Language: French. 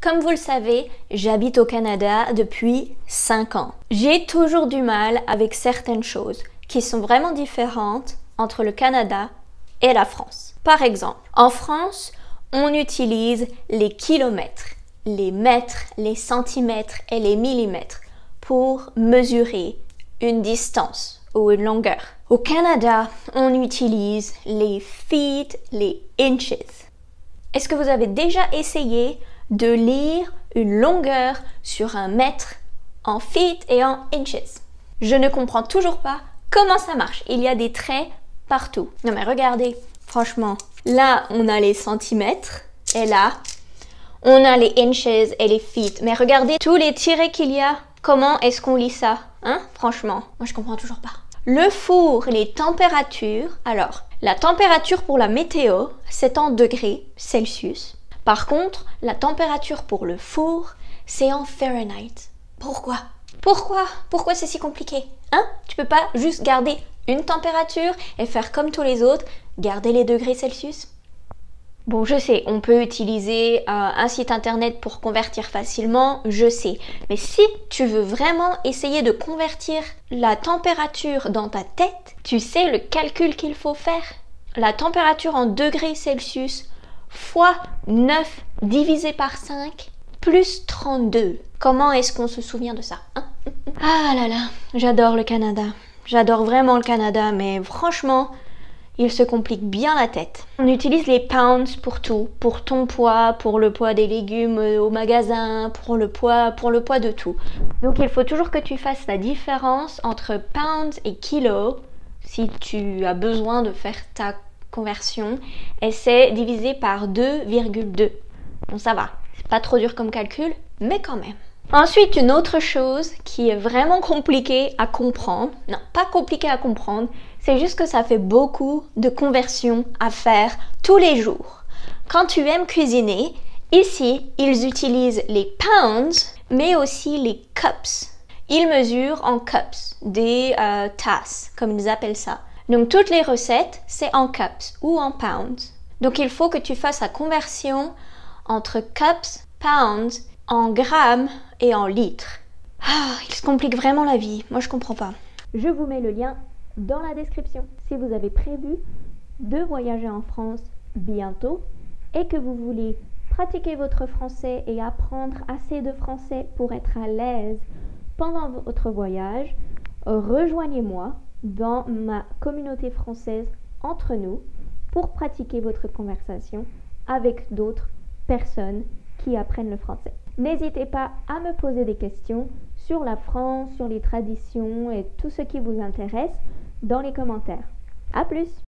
Comme vous le savez, j'habite au Canada depuis 5 ans. J'ai toujours du mal avec certaines choses qui sont vraiment différentes entre le Canada et la France. Par exemple, en France, on utilise les kilomètres, les mètres, les centimètres et les millimètres pour mesurer une distance ou une longueur. Au Canada, on utilise les feet, les inches. Est-ce que vous avez déjà essayé de lire une longueur sur un mètre en feet et en inches? Je ne comprends toujours pas comment ça marche. Il y a des traits partout. Non mais regardez, franchement, là on a les centimètres et là on a les inches et les feet. Mais regardez tous les tirets qu'il y a. Comment est-ce qu'on lit ça? Hein? Franchement, moi je comprends toujours pas. Le four, les températures. Alors, la température pour la météo, c'est en degrés Celsius. Par contre, la température pour le four, c'est en Fahrenheit. Pourquoi? Pourquoi c'est si compliqué? Hein? Tu peux pas juste garder une température et faire comme tous les autres, garder les degrés Celsius? Bon, je sais, on peut utiliser un site internet pour convertir facilement, je sais. Mais si tu veux vraiment essayer de convertir la température dans ta tête, tu sais le calcul qu'il faut faire. La température en degrés Celsius fois 9 divisé par 5 plus 32. Comment est-ce qu'on se souvient de ça, hein? Ah là là, j'adore le Canada. J'adore vraiment le Canada, mais franchement, il se complique bien la tête. On utilise les pounds pour tout, pour ton poids, pour le poids des légumes au magasin, pour le poids de tout. Donc il faut toujours que tu fasses la différence entre pounds et kilos si tu as besoin de faire ta conversion, et c'est divisé par 2,2. Bon, ça va, c'est pas trop dur comme calcul, mais quand même. Ensuite, une autre chose qui est vraiment compliquée à comprendre, non, pas compliquée à comprendre, c'est juste que ça fait beaucoup de conversions à faire tous les jours. Quand tu aimes cuisiner, ici, ils utilisent les pounds, mais aussi les cups. Ils mesurent en cups, des tasses, comme ils appellent ça. Donc toutes les recettes, c'est en cups ou en pounds. Donc il faut que tu fasses la conversion entre cups, pounds, en grammes et en litres. Ah, il se complique vraiment la vie. Moi, je comprends pas. Je vous mets le lien dans la description. Si vous avez prévu de voyager en France bientôt et que vous voulez pratiquer votre français et apprendre assez de français pour être à l'aise pendant votre voyage, rejoignez-moi dans ma communauté française Entre nous pour pratiquer votre conversation avec d'autres personnes qui apprennent le français. N'hésitez pas à me poser des questions sur la France, sur les traditions et tout ce qui vous intéresse dans les commentaires. À plus!